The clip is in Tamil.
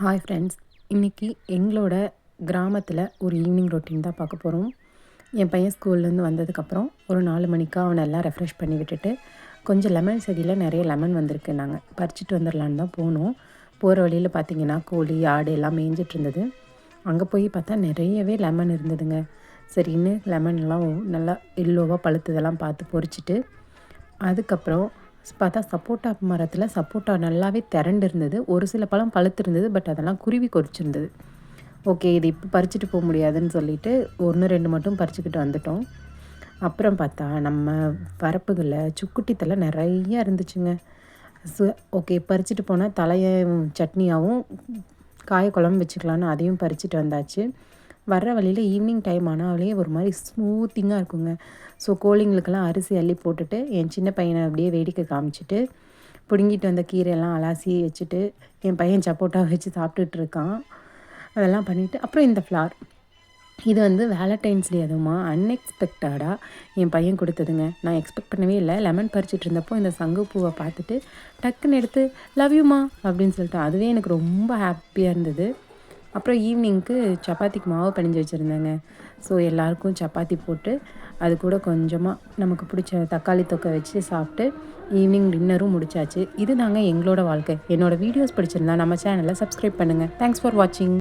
ஹாய் ஃப்ரெண்ட்ஸ், இன்றைக்கி எங்களோட கிராமத்தில் ஒரு ஈவினிங் ரொட்டீன் தான் பார்க்க போகிறோம். என் பையன் ஸ்கூல்லேருந்து வந்ததுக்கப்புறம் ஒரு 4 மணிக்கா அவனை எல்லாம் ரெஃப்ரெஷ் பண்ணி விட்டுட்டு, கொஞ்சம் லெமன் செடியில் நிறைய லெமன் வந்திருக்கு. நாங்கள் பறிச்சுட்டு வந்துடலான்னு தான் போனோம். போகிற வழியில் பார்த்திங்கன்னா கோழி, ஆடு எல்லாம் மேய்ஞ்சிட்டு இருந்தது. அங்கே போய் பார்த்தா நிறையவே லெமன் இருந்ததுங்க. சரின்னு லெமன்லாம் நல்லா எல்லோவாக பழுத்ததெல்லாம் பார்த்து பொறிச்சிட்டு, அதுக்கப்புறம் பார்த்தா சப்போட்டா மரத்தில் சப்போட்டா நல்லாவே திரண்டு இருந்தது. ஒரு சில பழம் பழுத்திருந்தது, பட் அதெல்லாம் குருவி கொறிச்சிருந்தது. ஓகே, இது இப்போ பறிச்சுட்டு போக முடியாதுன்னு சொல்லிட்டு 1, 2 மட்டும் பறிச்சுக்கிட்டு வந்துட்டோம். அப்புறம் பார்த்தா நம்ம வரப்புகளில் சுக்குட்டி தலை நிறைய இருந்துச்சுங்க. ஓகே, பறிச்சுட்டு போனால் தலையை சட்னியாகவும் காய குழம்பு வச்சுக்கலான்னு அதையும் பறிச்சுட்டு வந்தாச்சு. வர்ற வழியில் ஈவினிங் டைம் ஆனாலே ஒரு மாதிரி ஸ்மூத்திங்காக இருக்குங்க. ஸோ கோழிங்களுக்கெல்லாம் அரிசி அள்ளி போட்டுட்டு என் சின்ன பையனை அப்படியே வேடிக்கை காமிச்சிட்டு, பிடுங்கிட்டு வந்த கீரையெல்லாம் அலாசி வச்சுட்டு என் பையன் சப்போட்டா வச்சு சாப்பிட்டுட்டு இருக்கான். அதெல்லாம் பண்ணிவிட்டு அப்புறம் இந்த ஃப்ளார் இது வந்து வேலண்டைன்ஸ் டே அதுவுமா அன்எக்ஸ்பெக்டடாக என் பையன் கொடுத்ததுங்க. நான் எக்ஸ்பெக்ட் பண்ணவே இல்லை. லெமன் பறிச்சுட்டு இருந்தப்போ இந்த சங்குப்பூவை பார்த்துட்டு டக்குன்னு எடுத்து லவ் யூமா அப்படின்னு சொல்லிட்டு அதுவே எனக்கு ரொம்ப ஹாப்பியாக இருந்தது. அப்புறம் ஈவினிங்க்கு சப்பாத்திக்கு மாவு பிணைஞ்சு வச்சுருந்தேங்க. ஸோ எல்லாருக்கும் சப்பாத்தி போட்டு அது கூட கொஞ்சமாக நமக்கு பிடிச்ச தக்காளி தொக்கை வச்சு சாப்பிட்டு ஈவினிங் டின்னரும் முடிச்சாச்சு. இது தாங்க எங்களோட வாழ்க்கை. என்னோடய வீடியோஸ் பிடிச்சிருந்தா நம்ம சேனலை சப்ஸ்கிரைப் பண்ணுங்கள். தேங்க்ஸ் ஃபார் வாட்சிங்.